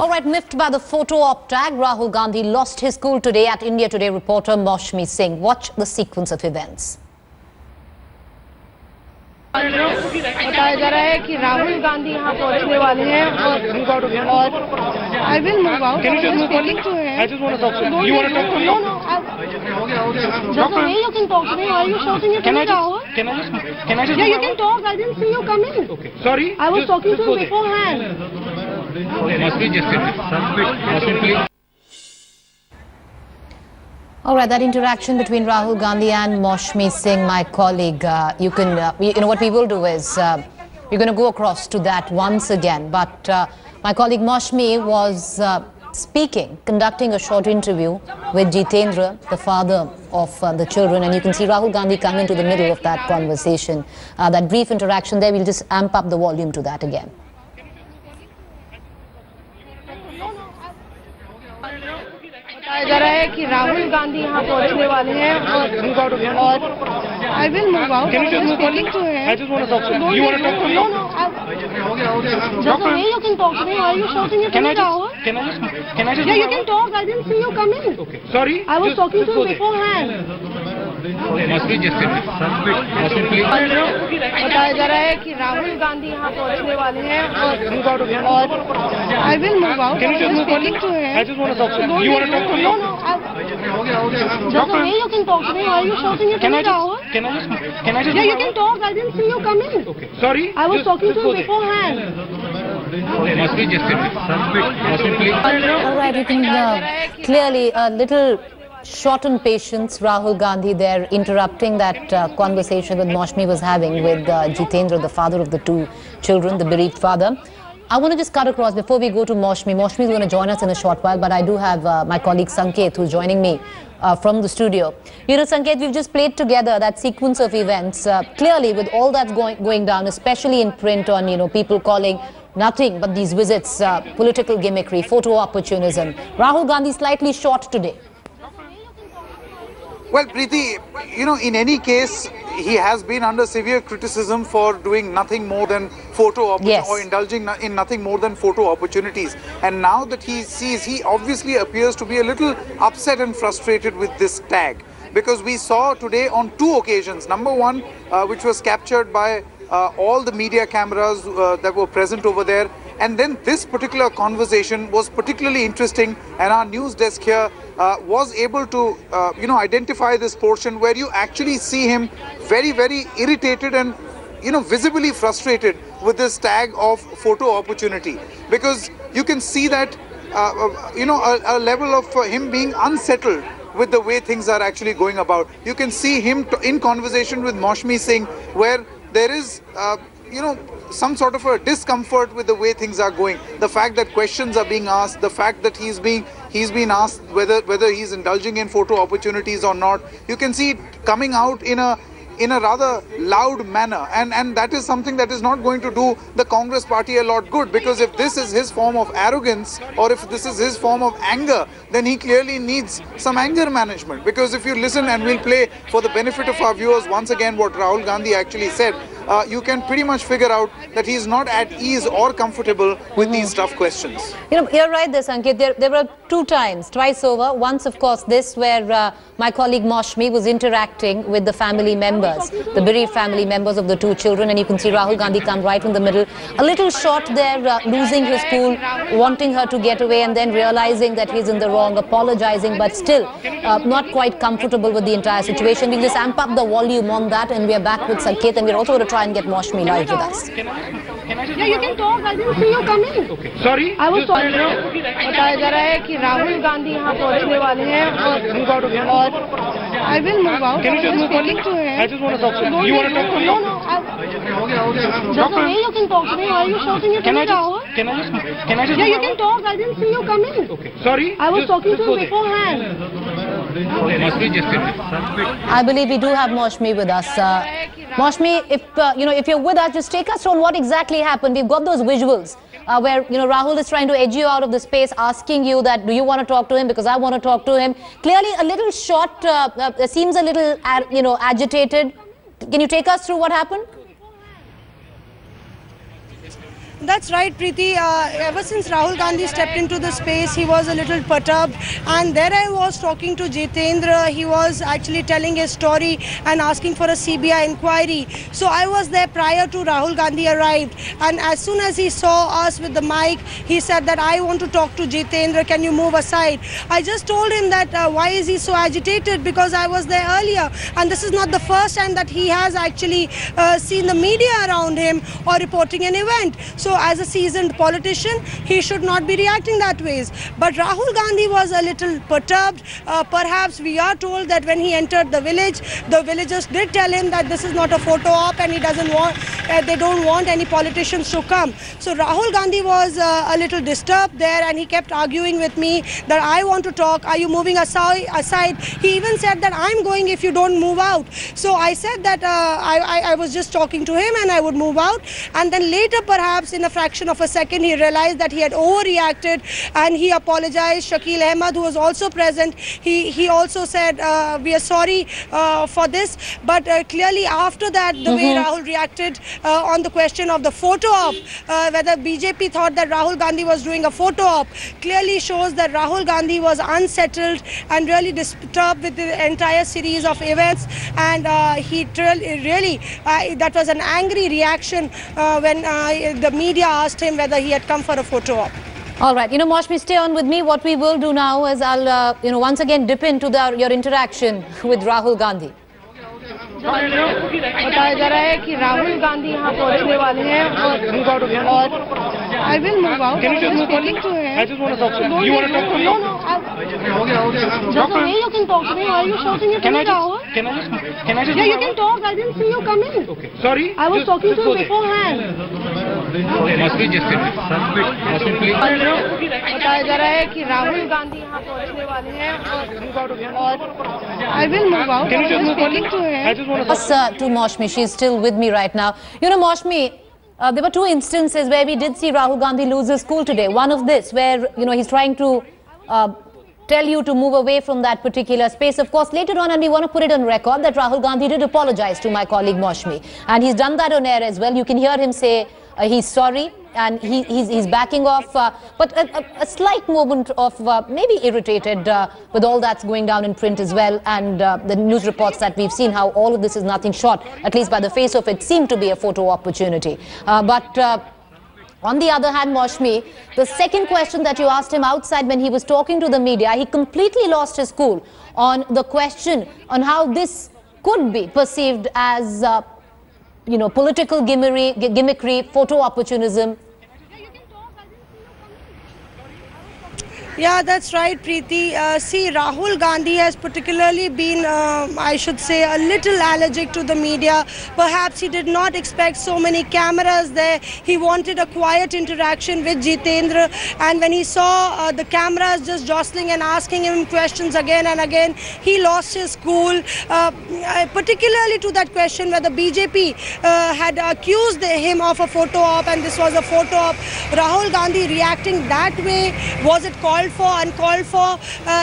All right, miffed by the photo op tag, Rahul Gandhi lost his cool today at India Today reporter Maushmi Singh. Watch the sequence of events. बताया जा रहा है कि राहुल गांधी यहाँ पहुँचने वाले हैं और I will move out. I was speaking to him. I just want to talk to him. You want to talk to him? No. Just the way you can talk to me. Why are you shouting at me, Rahul? Can I just? Yeah, you can talk. I didn't see you come in. Okay. Sorry. I was talking to him beforehand. All right, that interaction between Rahul Gandhi and Maushmi Singh, my colleague, what we will do is we're going to go across to that once again. But my colleague Maushmi was conducting a short interview with Jitendra, the father of the children, and you can see Rahul Gandhi come into the middle of that conversation. That brief interaction there, we'll just amp up the volume to that again. बताया जा रहा है कि राहुल गांधी यहाँ पहुँचने वाले हैं और I will move out. I was speaking to him. I just want to talk to him. You want to talk to him? No. Just the way you can talk to me. Why are you shouting at me, Rahul? Can I just? Yeah, you can talk. I didn't see you come in. Okay. Sorry. I was talking to him beforehand. बताया जा रहा है कि राहुल गांधी यहाँ पहुँचने वाले हैं और I will move out. I was speaking to him. I just want to talk to him. You want to talk to him? No. Just the way you can talk to me. Why are you shouting at me, Rahul? Can I just? Yeah, you can talk. I didn't see you come in. Okay. Sorry. I was talking to him beforehand. All right, you can clearly a little shorten patience. Rahul Gandhi there interrupting that conversation with Maushmi was having with Jitendra, the father of the two children, the bereaved father. I want to just cut across before we go to Maushmi. Maushmi is going to join us in a short while, but I do have my colleague Sanket who's joining me from the studio. You know, Sanket, we've just played together that sequence of events. Clearly, with all that's going down, especially in print on, people calling nothing but these visits, political gimmickry, photo opportunism. Rahul Gandhi slightly short today. Well, Preeti, in any case, he has been under severe criticism for doing nothing more than or indulging in nothing more than photo opportunities. And now that he obviously appears to be a little upset and frustrated with this tag. Because we saw today on two occasions, number one, which was captured by all the media cameras that were present over there. And then this particular conversation was particularly interesting, and our news desk here was able to, identify this portion where you actually see him very, very irritated and, visibly frustrated with this tag of photo opportunity. Because you can see that, a level of him being unsettled with the way things are actually going about. You can see him in conversation with Maushmi Singh, where there is, some sort of a discomfort with the way things are going. The fact that questions are being asked, the fact that he's been asked whether he's indulging in photo opportunities or not. You can see it coming out in a rather loud manner, and that is something that is not going to do the Congress party a lot good, because if this is his form of arrogance or if this is his form of anger, then he clearly needs some anger management. Because if you listen, and we'll play for the benefit of our viewers once again what Rahul Gandhi actually said, you can pretty much figure out that he's not at ease or comfortable with these tough questions. You're right there, Sanket. There were twice over. Once, of course, this where my colleague Maushmi was interacting with the family members, the bereaved family members of the two children, and you can see Rahul Gandhi come right in the middle. A little short there, losing his cool, wanting her to get away, and then realizing that he's in the wrong, apologizing, but still not quite comfortable with the entire situation. We'll just amp up the volume on that, and we are back with Sanket, and we're also going to try and get Maushmi live with us. Yeah, you can talk. I didn't see you come in. Okay. Sorry. I was talking. बताया जा रहा है कि राहुल गांधी यहाँ पहुँचने वाले हैं और I will move out. I was speaking to him. I just want to talk to him. You want to talk to him? No. Just the way you can talk to me. Why are you shouting at me, Rahul? Can I just? Yeah, you can talk. I didn't see you come in. Okay. Sorry. I was talking to him beforehand. I believe we do have Maushmi with us. Maushmi, if you're with us, just take us through on what exactly happened. We've got those visuals where Rahul is trying to edge you out of the space, asking you that do you want to talk to him because I want to talk to him. Clearly, a little short, seems a little agitated. Can you take us through what happened? That's right, Preeti. Ever since Rahul Gandhi stepped into the space, he was a little perturbed. And there I was talking to Jitendra. He was actually telling his story and asking for a CBI inquiry. So I was there prior to Rahul Gandhi arrived. And as soon as he saw us with the mic, he said that I want to talk to Jitendra. Can you move aside? I just told him that why is he so agitated? Because I was there earlier. And this is not the first time that he has actually seen the media around him or reporting an event. So as a seasoned politician, he should not be reacting that ways. But Rahul Gandhi was a little perturbed. Perhaps we are told that when he entered the villagers did tell him that this is not a photo op and he doesn't want, they don't want any politicians to come. So Rahul Gandhi was a little disturbed there and he kept arguing with me that I want to talk. Are you moving aside? He even said that I'm going if you don't move out. So I said that I was just talking to him and I would move out. And then later, perhaps in a fraction of a second, he realized that he had overreacted and he apologized. Shakil Ahmed, who was also present, he also said we are sorry for this. But clearly after that, the way Rahul reacted on the question of the photo op, whether BJP thought that Rahul Gandhi was doing a photo op, clearly shows that Rahul Gandhi was unsettled and really disturbed with the entire series of events. And he really, that was an angry reaction when the media asked him whether he had come for a photo op. All right, Maushmi, stay on with me. What we will do now is I'll, once again dip into your interaction with Rahul Gandhi. बताया जा रहा है कि राहुल गांधी यहाँ पहुँचने वाले हैं और I will move out. Can you just move on? Speaking to him. I just want to talk to him. You want to talk to him? No. There's no way you can talk to me. Why are you shouting at me, Rahul? Can I just Yeah, you can talk. I didn't see you come in. Okay. Sorry. I was talking to him beforehand. बताया जा रहा है कि राहुल गांधी यहाँ पहुँचने वाले हैं और I will move out. Can you just move on? Speaking to him. I just want to talk Yes, to Maushmi, she's still with me right now. Maushmi, there were two instances where we did see Rahul Gandhi lose his cool today. One of this, where he's trying to tell you to move away from that particular space. Of course, later on, and we want to put it on record, that Rahul Gandhi did apologize to my colleague Maushmi, and he's done that on air as well. You can hear him say he's sorry and he's backing off, but a slight moment of maybe irritated with all that's going down in print as well, and the news reports that we've seen, how all of this is nothing short, at least by the face of it, seemed to be a photo opportunity. But on the other hand, Maushmi, the second question that you asked him outside when he was talking to the media, he completely lost his cool on the question on how this could be perceived as political gimmickry, photo opportunism. Yeah, that's right, Preeti. See, Rahul Gandhi has particularly been, I should say, a little allergic to the media. Perhaps he did not expect so many cameras there. He wanted a quiet interaction with Jitendra. And when he saw the cameras just jostling and asking him questions again and again, he lost his cool. Particularly to that question whether BJP had accused him of a photo op and this was a photo op. Rahul Gandhi reacting that way, was it called for, uncalled for,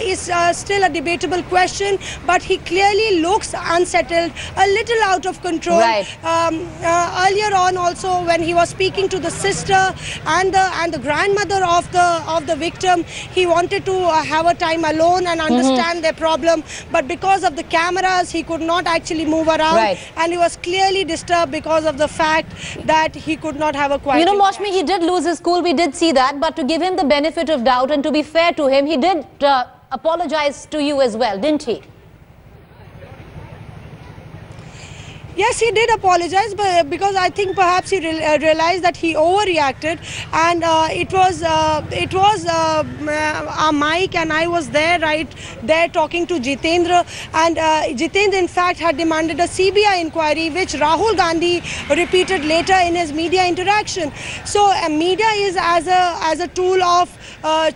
is still a debatable question, but he clearly looks unsettled, a little out of control. Right. Earlier on also, when he was speaking to the sister and the grandmother of the victim, he wanted to have a time alone and understand their problem, but because of the cameras he could not actually move around. Right. And he was clearly disturbed because of the fact that he could not have a quiet Maushmi, he did lose his cool, we did see that, but to give him the benefit of doubt and to be fair to him, he did apologize to you as well, didn't he? Yes, he did apologize, but because I think perhaps he realized that he overreacted, and it was Mike and I was there, right there talking to Jitendra, and Jitendra in fact had demanded a CBI inquiry, which Rahul Gandhi repeated later in his media interaction. So media is as a tool of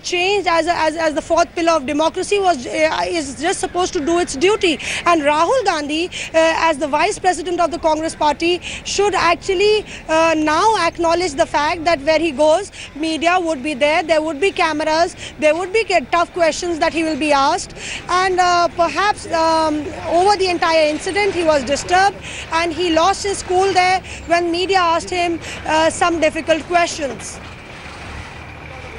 change, as the fourth pillar of democracy is just supposed to do its duty, and Rahul Gandhi as the Vice President president of the Congress party should actually now acknowledge the fact that where he goes, media would be there, there would be cameras, there would be tough questions that he will be asked, and perhaps over the entire incident he was disturbed and he lost his cool there when media asked him some difficult questions.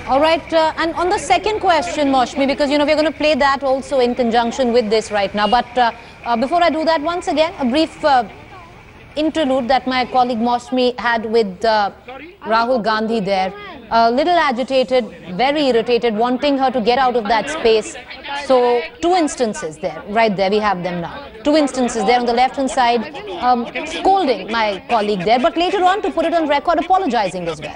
All right, and on the second question, Maushmi, because we're going to play that also in conjunction with this right now. But before I do that, once again, a brief interlude that my colleague Maushmi had with Rahul Gandhi there. A little agitated, very irritated, wanting her to get out of that space. So two instances there, right there, we have them now. Two instances there on the left-hand side, scolding my colleague there, but later on, to put it on record, apologizing as well.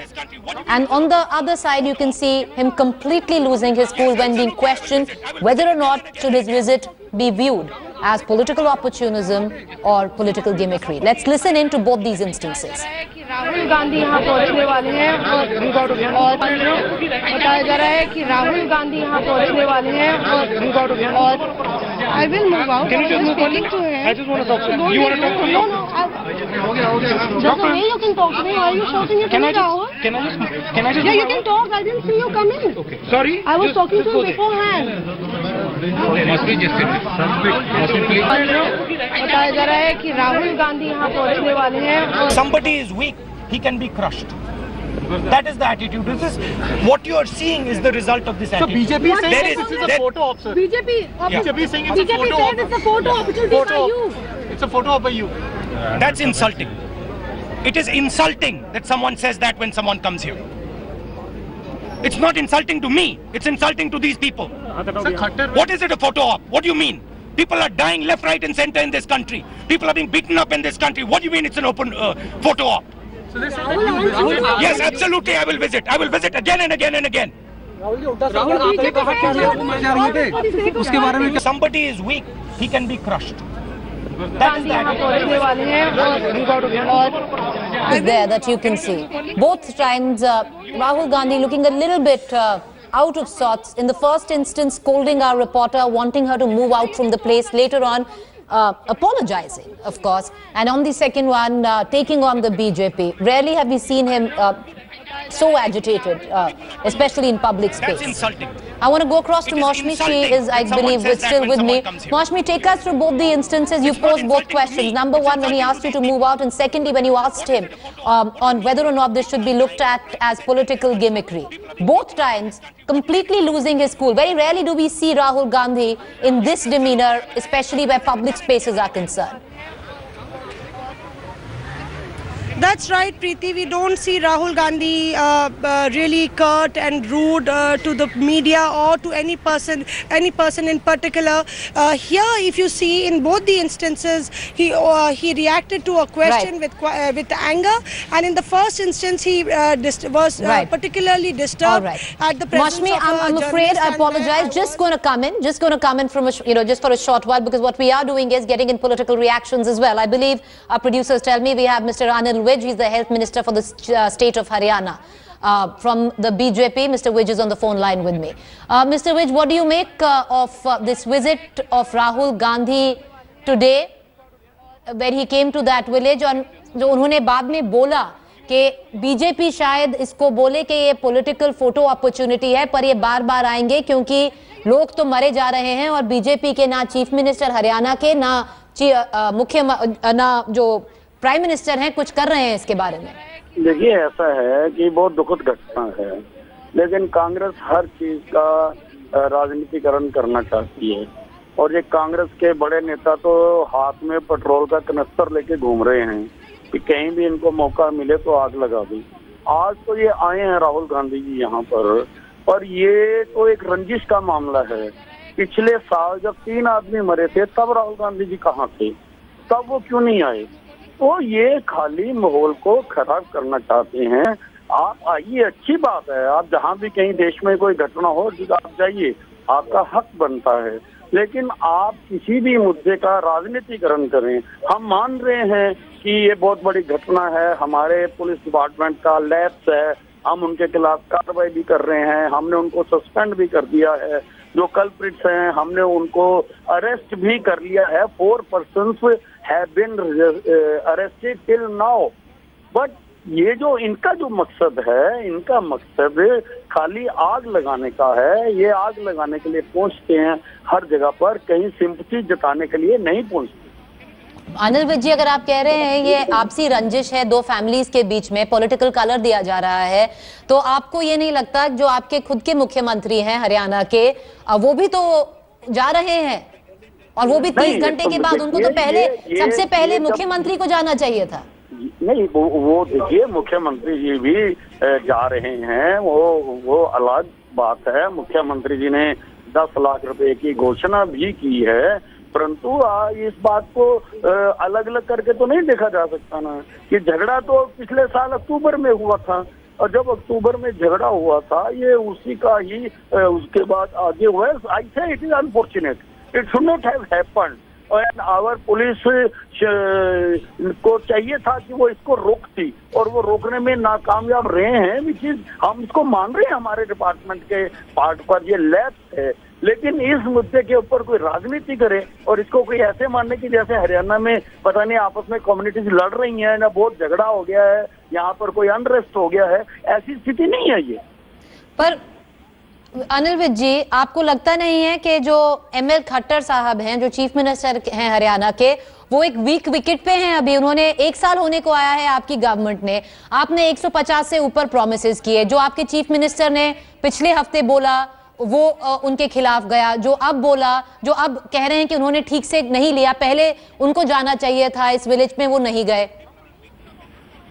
And on the other side, you can see him completely losing his cool when being questioned whether or not should his visit be viewed as political opportunism or political gimmickry. Let's listen in to both these instances. Rahul Gandhi यहाँ पहुँचने वाले हैं और बताया जा रहा है कि राहुल गांधी यहाँ पहुँचने वाले हैं और I will move out. Can you just move on? Speaking to him. I just want to talk to you. You want to talk to me? No. There's a way you can talk to me. Why are you shouting at me, Rahul? Can I just? Yeah, you can talk. I didn't see you come in. Okay. Sorry. I was talking to him beforehand. बताया जा रहा है कि राहुल गांधी यहाँ पहुँचने वाले हैं. Somebody is weak, he can be crushed. That is the attitude. This is what you are seeing is the result of this So attitude. BJP saying There this is there- a photo op, sir. BJP saying it's a BJP photo said op. it's a photo opportunity Photo by op. you. It's a photo op by you. That's insulting. It is insulting that someone says that when someone comes here. It's not insulting to me. It's insulting to these people. Sir, Khattar. What is it, a photo op? What do you mean? People are dying left, right and center in this country. People are being beaten up in this country. What do you mean it's an open photo op? So this Rahul Yes, absolutely I will visit. I will visit again and again and again. Somebody is weak, he can be crushed. That is the attitude. Is there that you can see. Both times, Rahul Gandhi looking a little bit out of sorts. In the first instance, scolding our reporter, wanting her to move out from the place. Later on, apologizing, of course. And on the second one, taking on the BJP. Rarely have we seen him so agitated, especially in public space. That's insulting. I want to go across to Maushmi. She is, I believe, still with me. Maushmi, take us through both the instances. You posed both questions. Number one, when he asked you to move out, and secondly, when you asked him on whether or not this should be looked at as political gimmickry. Both times, completely losing his cool. Very rarely do we see Rahul Gandhi in this demeanor, especially where public spaces are concerned. That's right, Preeti. We don't see Rahul Gandhi really curt and rude to the media or to any person in particular. Here, if you see in both the instances, he reacted to a question with anger, and in the first instance, he was particularly disturbed at the presence Maushmi, of I'm afraid, I apologize. Just going to come in from just for a short while, because what we are doing is getting in political reactions as well. I believe our producers tell me we have Mr. Anil Vij. He's the health minister for the state of Haryana. From the BJP, Mr. Vij is on the phone line with me. Mr. Vij, what do you make of this visit of Rahul Gandhi today, where he came to that village, और जो उन्होंने बाद में बोला कि BJP शायद इसको बोले कि ये पॉलिटिकल फोटो अपॉर्चुनिटी है, पर ये बार-बार आएंगे क्योंकि लोग तो मरे जा रहे हैं और बीजेपी के ना चीफ मिनिस्टर हरियाणा के ना जो प्राइम मिनिस्टर हैं कुछ कर रहे हैं इसके बारे में। देखिए, ऐसा है कि बहुत दुखद घटना है, लेकिन कांग्रेस हर चीज का राजनीतिकरण करना चाहती है और ये कांग्रेस के बड़े नेता तो हाथ में पेट्रोल का कनस्तर लेके घूम रहे हैं कि कहीं भी इनको मौका मिले तो आग लगा दी। आज तो ये आए हैं राहुल गांधी जी यहाँ पर ये तो एक रंजिश का मामला है। पिछले साल जब 3 आदमी मरे थे तब राहुल गांधी जी कहाँ थे, तब वो क्यों नहीं आए? तो ये खाली माहौल को खराब करना चाहते हैं। आप आइए, अच्छी बात है, आप जहाँ भी कहीं देश में कोई घटना हो आप जाइए, आपका हक बनता है, लेकिन आप किसी भी मुद्दे का राजनीतिकरण करें। हम मान रहे हैं कि ये बहुत बड़ी घटना है, हमारे पुलिस डिपार्टमेंट का लैप्स है, हम उनके खिलाफ कार्रवाई भी कर रहे हैं, हमने उनको सस्पेंड भी कर दिया है, जो कल्प्रिट्स हैं हमने उनको अरेस्ट भी कर लिया है। 4 persons have been arrested till now. But ये जो इनका जो मकसद है, इनका मकसद खाली आग लगाने का है। ये आग लगाने के लिए पहुंचते हैं हर जगह पर, कहीं सिंपैथी जताने के लिए नहीं पहुंचते। अनिल विज जी, अगर आप कह रहे हैं ये आपसी रंजिश है दो फैमिलीज के बीच में, पॉलिटिकल कलर दिया जा रहा है, तो आपको ये नहीं लगता जो आपके खुद के मुख्यमंत्री हैं हरियाणा के, वो भी तो जा रहे हैं और वो भी 30 घंटे के बाद? उनको तो पहले सबसे पहले मुख्यमंत्री को जाना चाहिए था। नहीं, वो देखिए मुख्यमंत्री जी भी जा रहे हैं, वो अलग बात है। मुख्यमंत्री जी ने 10 लाख रुपए की घोषणा भी की है, परंतु इस बात को अलग अलग करके तो नहीं देखा जा सकता ना कि झगड़ा तो पिछले साल अक्टूबर में हुआ था, और जब अक्टूबर में झगड़ा हुआ था ये उसी का ही उसके बाद आगे हुआ है। आई से it is unfortunate, it should not have happened, and our police को चाहिए था कि वो इसको रोकती, और वो रोकने में नाकामयाब रहे हैं, विच इज हम इसको मान रहे हैं हमारे डिपार्टमेंट के पार्ट पर ये लैप्स है। लेकिन इस मुद्दे के ऊपर कोई राजनीति करे और इसको कोई ऐसे मानने की जैसे हरियाणा में पता नहीं आपस में कम्युनिटीज लड़ रही हैं ना, बहुत झगड़ा हो गया है, यहाँ पर कोई अनरेस्ट हो गया है, ऐसी स्थिति नहीं है ये। पर अनिल विज जी, आपको लगता नहीं है कि जो एमएल खट्टर साहब हैं, जो चीफ मिनिस्टर हैं हरियाणा के, वो एक वीक विकेट पे हैं अभी? उन्होंने 1 साल होने को आया है आपकी गवर्नमेंट ने, आपने 150 से ऊपर प्रॉमिसेस किए, जो आपके चीफ मिनिस्टर ने पिछले हफ्ते बोला वो उनके खिलाफ गया, जो अब बोला, जो अब कह रहे हैं कि उन्होंने ठीक से नहीं लिया, पहले उनको जाना चाहिए था इस विलेज में, वो नहीं गए।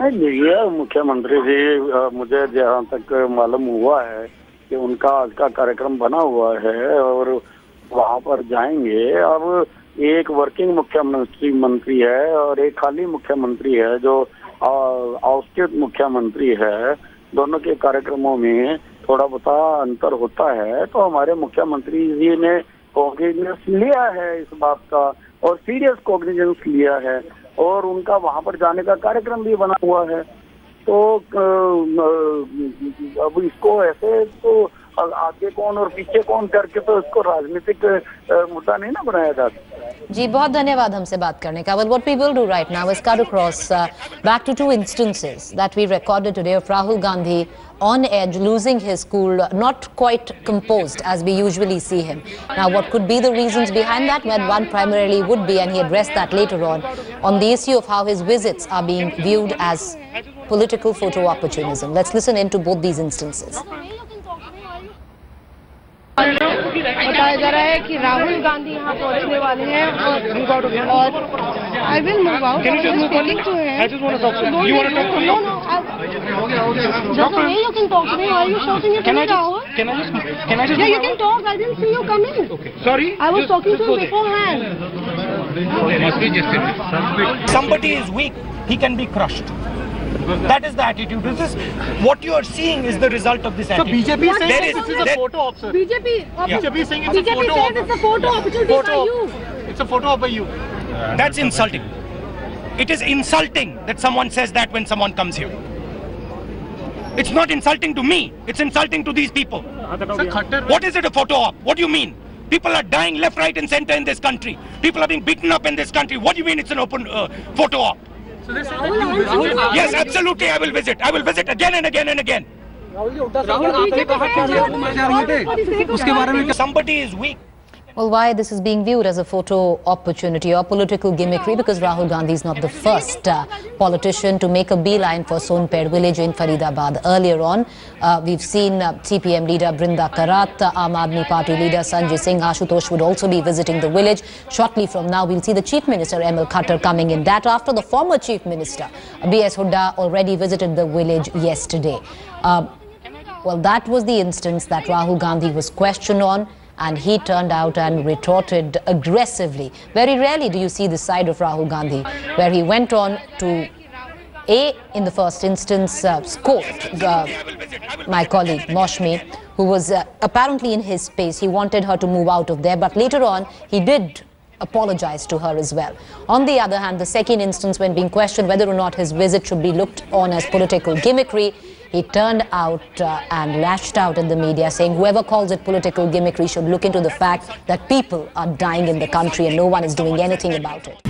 ये मुख्यमंत्री जी, मुझे जहाँ तक मालूम हुआ है कि उनका आज का कार्यक्रम बना हुआ है और वहाँ पर जाएंगे। अब एक वर्किंग मुख्यमंत्री है और एक खाली मुख्यमंत्री है जो आउटस्टेट मुख्यमंत्री है। दोनों के कार्यक्रमों में थोड़ा बहुत अंतर होता है, तो हमारे मुख्यमंत्री जी ने कॉग्निजेंस लिया है इस बात का, और सीरियस कॉग्निजेंस लिया है, और उनका वहाँ पर जाने का कार्यक्रम भी बना हुआ है। तो अब इसको ऐसे तो आगे कौन और पीछे कौन करके तो इसको राजनीतिक मुद्दा नहीं ना बनाया जा सकता। जी, बहुत धन्यवाद हमसे बात करने का। Well, what we will do right now is cut across back to 2 instances that we recorded today of Rahul Gandhi on edge, losing his cool, not quite composed as we usually see him. Now, what could be the reasons behind that? Well, one primarily would be, and he addressed that later on the issue of how his visits are being viewed as political photo opportunism. Let's listen into both these instances. बताया जा रहा है कि राहुल गांधी यहाँ पहुँचने वाले हैं और I will move out. Can you just move speaking to him. I just want to talk to him. You want to talk to him? No. Just the way you can talk to me. Why are you shouting at me, Rahul? Can I just Yeah, you can talk. I didn't see you come in. Okay. Sorry? I was talking to him beforehand. Somebody is weak, he can be crushed. That is the attitude. This is what you are seeing is the result of this So attitude. BJP is saying There this is a there- photo op, sir. BJP BJP is saying it's a BJP photo says it's a photo opportunity Photo by op. you. It's a photo op by you. That's insulting. It is insulting that someone says that when someone comes here. It's not insulting to me. It's insulting to these people. Sir, Khattar. What is it a photo op? What do you mean? People are dying left, right and center in this country. People are being beaten up in this country. What do you mean it's an open photo op? So they say that Rahul Yes, absolutely I will visit. I will visit again and again and again. Somebody is weak. Well, why this is being viewed as a photo opportunity or political gimmickry? Because Rahul Gandhi is not the first politician to make a beeline for Sonpet village in Faridabad. Earlier on, we've seen CPM leader Brinda Karat, Aam Aadmi Party leader Sanjay Singh, Ashutosh would also be visiting the village. Shortly from now, we'll see the Chief Minister ML Khattar coming in. That after the former Chief Minister B.S. Hooda already visited the village yesterday. Well, that was the instance that Rahul Gandhi was questioned on, and he turned out and retorted aggressively. Very rarely do you see this side of Rahul Gandhi, where he went on to, in the first instance, scold my colleague Moshmi, who was apparently in his space. He wanted her to move out of there, but later on, he did apologize to her as well. On the other hand, the second instance, when being questioned whether or not his visit should be looked on as political gimmickry, he turned out and lashed out in the media, saying whoever calls it political gimmickry should look into the fact that people are dying in the country and no one is doing anything about it.